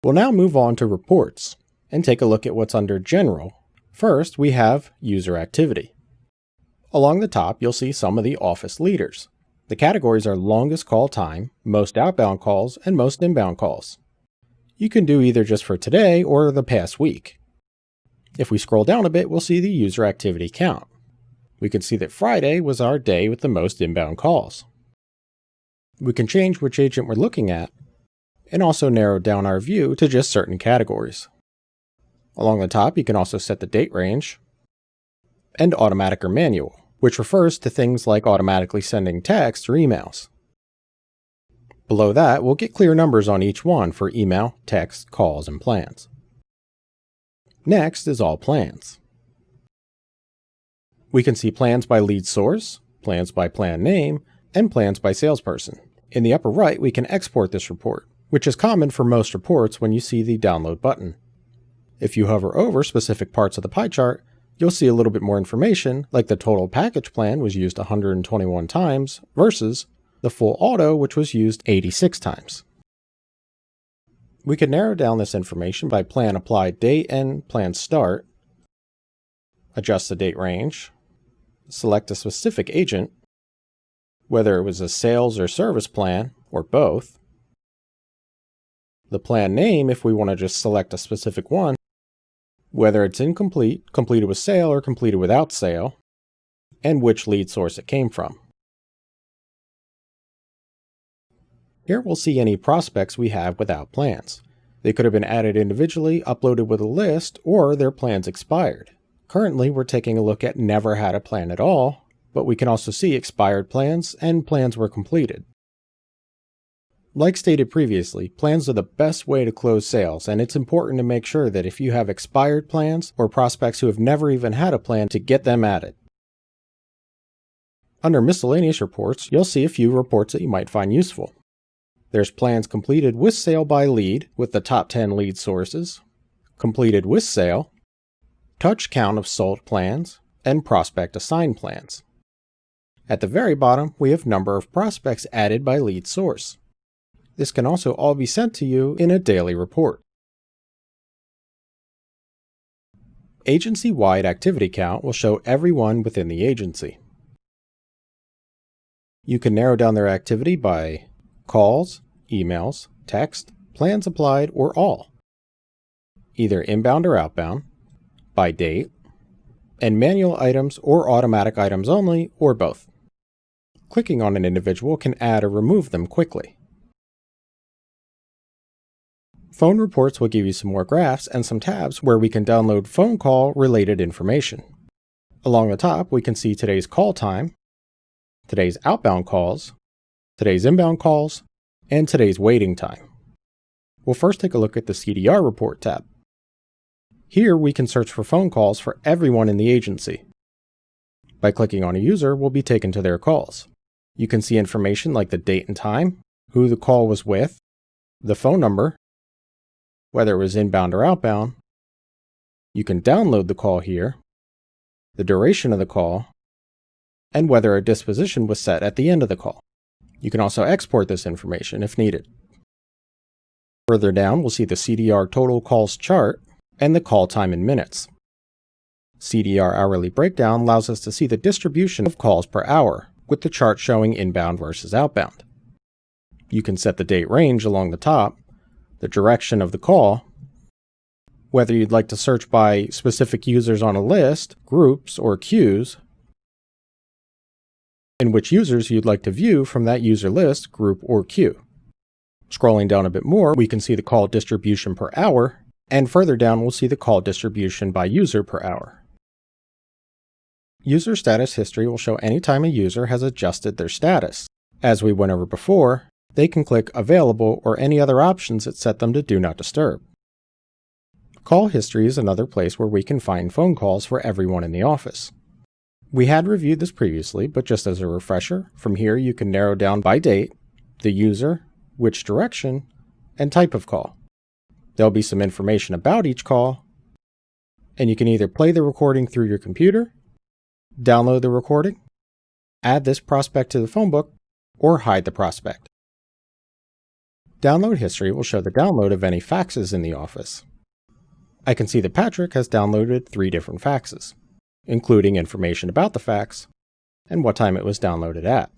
We'll now move on to Reports and take a look at what's under General. First, we have User Activity. Along the top, you'll see some of the office leaders. The categories are longest call time, most outbound calls, and most inbound calls. You can do either just for today or the past week. If we scroll down a bit, we'll see the user activity count. We can see that Friday was our day with the most inbound calls. We can change which agent we're looking at, and also narrow down our view to just certain categories. Along the top, you can also set the date range, and automatic or manual, which refers to things like automatically sending text or emails. Below that, we'll get clear numbers on each one for email, text, calls, and plans. Next is all plans. We can see plans by lead source, plans by plan name, and plans by salesperson. In the upper right, we can export this report, which is common for most reports when you see the download button. If you hover over specific parts of the pie chart, you'll see a little bit more information, like the total package plan was used 121 times versus the full auto, which was used 86 times. We can narrow down this information by plan applied date and plan start, adjust the date range, select a specific agent, whether it was a sales or service plan, or both, the plan name if we want to just select a specific one, whether it's incomplete, completed with sale, or completed without sale, and which lead source it came from. Here we'll see any prospects we have without plans. They could have been added individually, uploaded with a list, or their plans expired. Currently, we're taking a look at never had a plan at all, but we can also see expired plans and plans were completed. Like stated previously, plans are the best way to close sales, and it's important to make sure that if you have expired plans or prospects who have never even had a plan, to get them added. Under Miscellaneous Reports, you'll see a few reports that you might find useful. There's plans completed with sale by lead with the top 10 lead sources, completed with sale, touch count of sold plans, and prospect assigned plans. At the very bottom, we have number of prospects added by lead source. This can also all be sent to you in a daily report. Agency-wide activity count will show everyone within the agency. You can narrow down their activity by calls, emails, text, plans applied, or all, either inbound or outbound, by date, and manual items or automatic items only, or both. Clicking on an individual can add or remove them quickly. Phone reports will give you some more graphs and some tabs where we can download phone call related information. Along the top, we can see today's call time, today's outbound calls, today's inbound calls, and today's waiting time. We'll first take a look at the CDR Report tab. Here we can search for phone calls for everyone in the agency. By clicking on a user, we'll be taken to their calls. You can see information like the date and time, who the call was with, the phone number, whether it was inbound or outbound. You can download the call here, the duration of the call, and whether a disposition was set at the end of the call. You can also export this information if needed. Further down, we'll see the CDR total calls chart and the call time in minutes. CDR hourly breakdown allows us to see the distribution of calls per hour, with the chart showing inbound versus outbound. You can set the date range along the top, the direction of the call, whether you'd like to search by specific users on a list, groups, or queues, and which users you'd like to view from that user list, group, or queue. Scrolling down a bit more, we can see the call distribution per hour, and further down we'll see the call distribution by user per hour. User status history will show any time a user has adjusted their status. As we went over before, they can click Available or any other options that set them to Do Not Disturb. Call history is another place where we can find phone calls for everyone in the office. We had reviewed this previously, but just as a refresher, from here you can narrow down by date, the user, which direction, and type of call. There'll be some information about each call, and you can either play the recording through your computer, download the recording, add this prospect to the phone book, or hide the prospect. Download history will show the download of any faxes in the office. I can see that Patrick has downloaded 3 different faxes, including information about the fax and what time it was downloaded at.